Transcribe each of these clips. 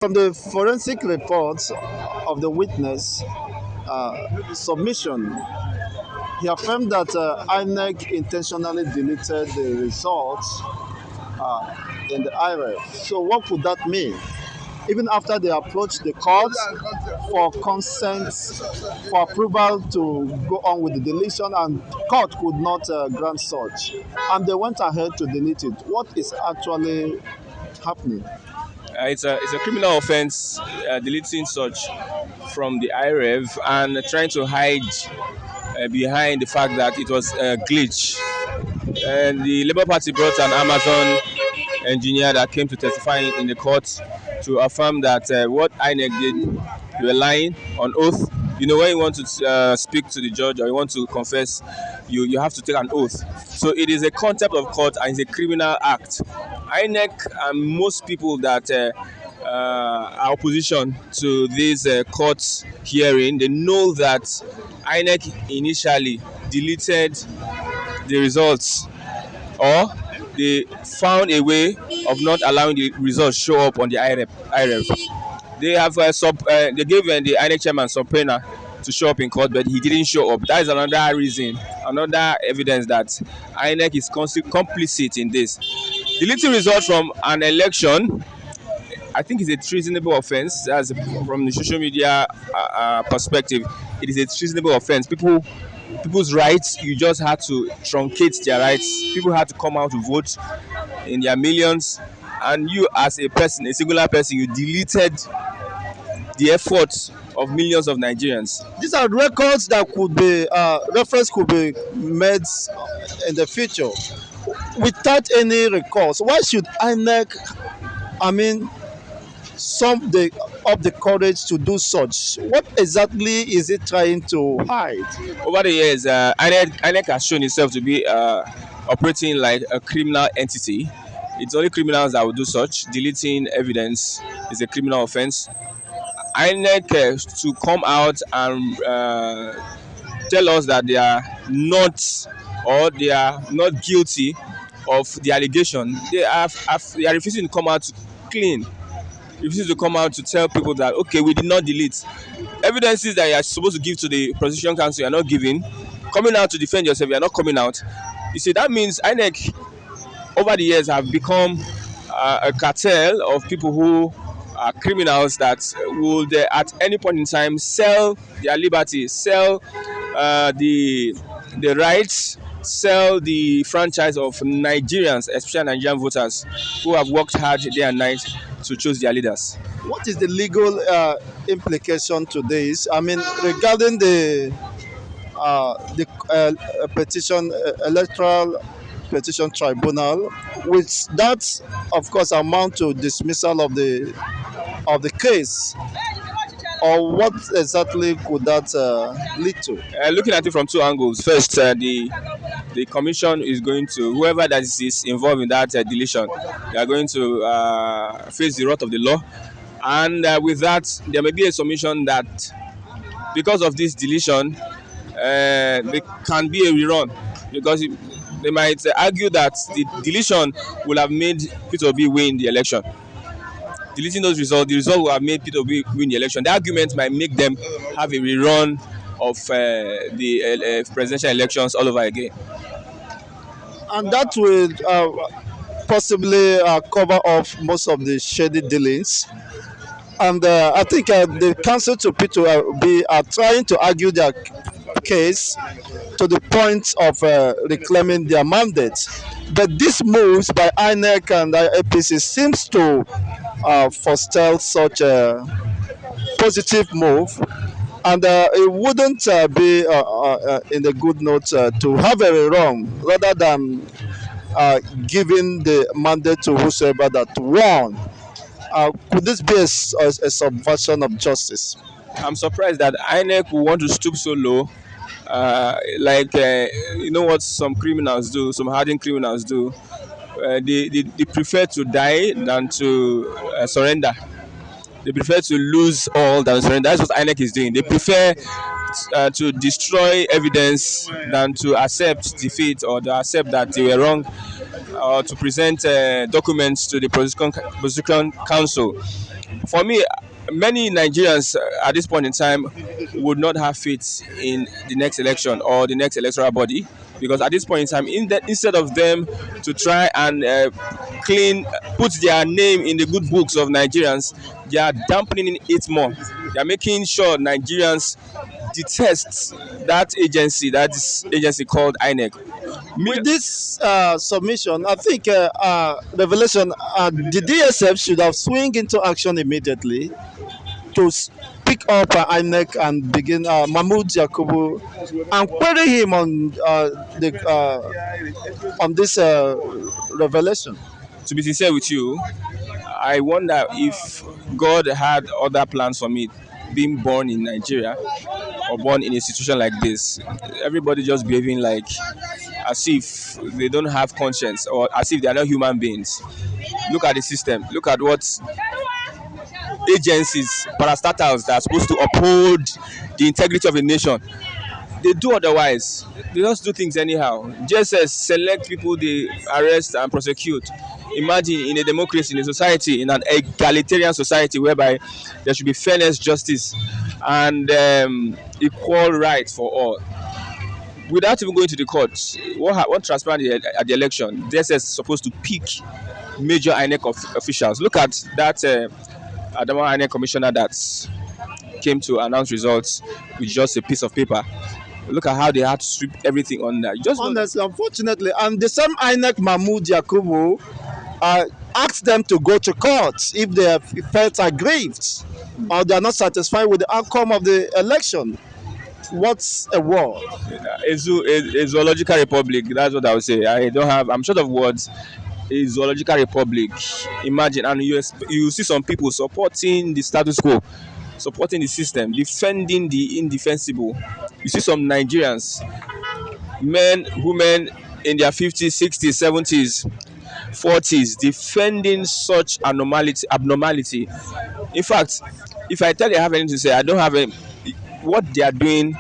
From the forensic reports of the witness submission, he affirmed that INEC intentionally deleted the results in the irev. So, what could that mean? Even after they approached the court for consent, for approval to go on with the deletion, and court could not grant such, and they went ahead to delete it. What is actually happening? It's a criminal offense deleting such from the irev and trying to hide behind the fact that it was a glitch. And the Labour Party brought an Amazon engineer that came to testify in the court to affirm that what INEC did, they were lying on oath. You know, when you want to speak to the judge or you want to confess, you have to take an oath. So it is a contempt of court and it's a criminal act. INEC and most people that are opposition to this court hearing, they know that INEC initially deleted the results, or they found a way of not allowing the results show up on the irev. They have they gave the INEC chairman subpoena to show up in court, but he didn't show up. That is another reason, another evidence that INEC is complicit in this. Deleting results from an election, I think, is a treasonable offense. As from the social media perspective, it is a treasonable offense. People's rights, you just had to truncate their rights. People had to come out to vote in their millions, and you, as a person, a singular person, you deleted the efforts of millions of Nigerians. These are records that could be reference could be made in the future without any recourse. Why should INEC, I mean, some the up the courage to do such? What exactly is it trying to hide? Over the years, INEC has shown itself to be operating like a criminal entity. It's only criminals that will do such. Deleting evidence is a criminal offense. INEC to come out and tell us that they are not, or they are not guilty of the allegation. They are refusing to come out to clean. Refusing to come out to tell people that, okay, we did not delete. Evidences that you are supposed to give to the prosecution counsel, you are not giving. Coming out to defend yourself, you are not coming out. You see, that means INEC over the years have become a cartel of people who are criminals that would at any point in time sell their liberty, sell the rights, sell the franchise of Nigerians, especially Nigerian voters who have worked hard day and night to choose their leaders. What is the legal implication to this? I mean, regarding the petition, electoral petition tribunal, which that, of course, amount to dismissal of the case, or what exactly could that lead to? Looking at it from two angles. First, the commission is going to, whoever that is involved in that deletion, they are going to face the wrath of the law. And with that, there may be a submission that because of this deletion, there can be a rerun, because they might argue that the deletion will have made Peter Obi win the election. Deleting those results, the result will have made Peter Obi win the election. The argument might make them have a rerun of the presidential elections all over again. And that will possibly cover off most of the shady dealings. And I think the council to P2B are trying to argue their case to the point of reclaiming their mandate. But this moves by INEC and APC seems to forestall such a positive move. And it wouldn't be in a good note to have a rerun rather than giving the mandate to whosoever that won. Could this be a subversion of justice? I'm surprised that INEC will want to stoop so low. You know what some criminals do, some hardened criminals do? They prefer to die than to surrender. They prefer to lose all than surrender. That's what INEC is doing. They prefer to destroy evidence than to accept defeat, or to accept that they were wrong, or to present documents to the prosecution counsel. For me, many Nigerians at this point in time would not have faith in the next election or the next electoral body, because at this point in time, instead of them to try and put their name in the good books of Nigerians, they are dampening it more. They are making sure Nigerians detest that agency called INEC. With this submission, I think Revelation, the DSF should have swing into action immediately to pick up INEC and begin Mahmoud Yakubu and query him on this revelation. To be sincere with you, I wonder if God had other plans for me being born in Nigeria or born in a situation like this. Everybody just behaving like as if they don't have conscience or as if they are not human beings. Look at the system. Look at what agencies, parastatals that are supposed to uphold the integrity of a nation, they do otherwise. They just do things anyhow. Just select people they arrest and prosecute. Imagine in a democracy, in a society, in an egalitarian society whereby there should be fairness, justice, and equal rights for all. Without even going to the courts, what transpired at the election? DSS is supposed to pick major INEC officials. Look at that Adama INEC commissioner that came to announce results with just a piece of paper. Look at how they had to sweep everything on that. Honestly, unfortunately, and the same INEC Mahmoud Yakubu asked them to go to court if they have felt aggrieved or they are not satisfied with the outcome of the election. What's a war? A zoological republic. That's what I would say. I'm short of words. A zoological republic. Imagine, and you see some people supporting the status quo, supporting the system, defending the indefensible. You see some Nigerians, men, women in their 50s, 60s, 70s, 40s, defending such abnormality. In fact, if I tell you I have anything to say, I don't have any. What they are doing,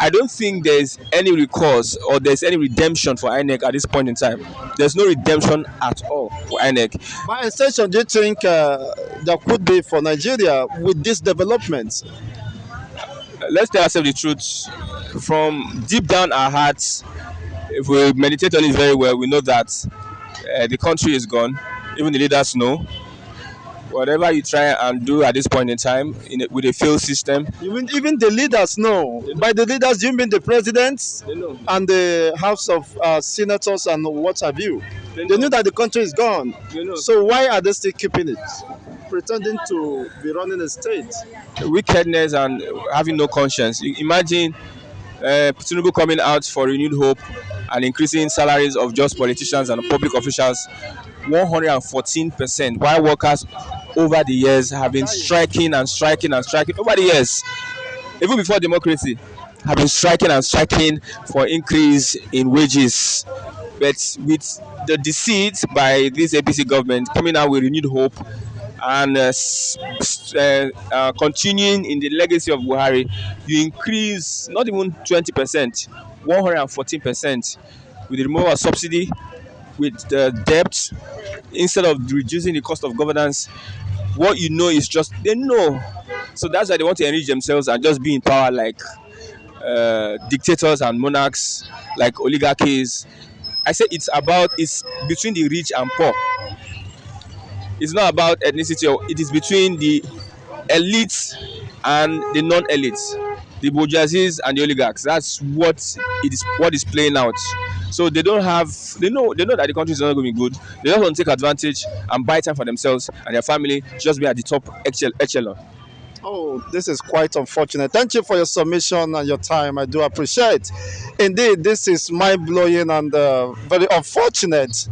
I don't think there's any recourse or there's any redemption for INEC at this point in time. There's no redemption at all for INEC. By extension, do you think there could be for Nigeria with this development? Let's tell ourselves the truth. From deep down our hearts, if we meditate on it very well, we know that the country is gone. Even the leaders know. Whatever you try and do at this point in time with a failed system. Even the leaders know. By the leaders, you mean the presidents and the House of Senators and what have you. They know that the country is gone. So why are they still keeping it? Pretending to be running a state. Wickedness and having no conscience. Imagine Tinubu coming out for renewed hope and increasing salaries of just politicians and public officials 114%, while workers over the years have been striking over the years, even before democracy, have been striking for increase in wages. But with the deceit by this APC government coming out with renewed hope and continuing in the legacy of Buhari, you increase not even 20%, 114% with the removal of subsidy, with the debt, instead of reducing the cost of governance. What you know is just they know, so that's why they want to enrich themselves and just be in power like dictators and monarchs, like oligarchies. I say it's between the rich and poor. It's not about ethnicity, or it is between the elites and the non-elites, the bourgeoisies and the oligarchs. That's what is playing out. So they know that the country is not going to be good. They just want to take advantage and buy time for themselves and their family, just be at the top echelon. Oh, this is quite unfortunate. Thank you for your submission and your time. I do appreciate. Indeed, this is mind-blowing and very unfortunate.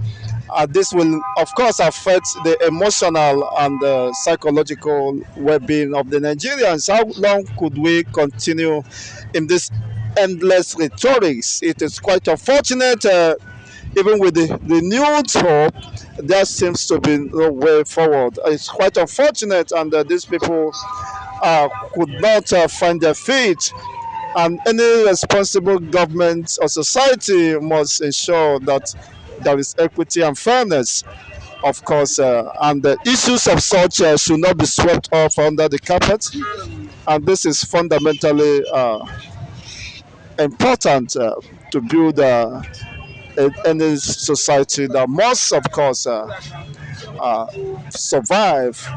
This will, of course, affect the emotional and psychological well-being of the Nigerians. How long could we continue in this endless rhetorics? It is quite unfortunate. Even with the renewed hope, there seems to be no way forward. It's quite unfortunate, and these people could not find their feet. And any responsible government or society must ensure that there is equity and fairness. of course, and the issues of such should not be swept off under the carpet. And this is fundamentally important to build any society that must, of course, survive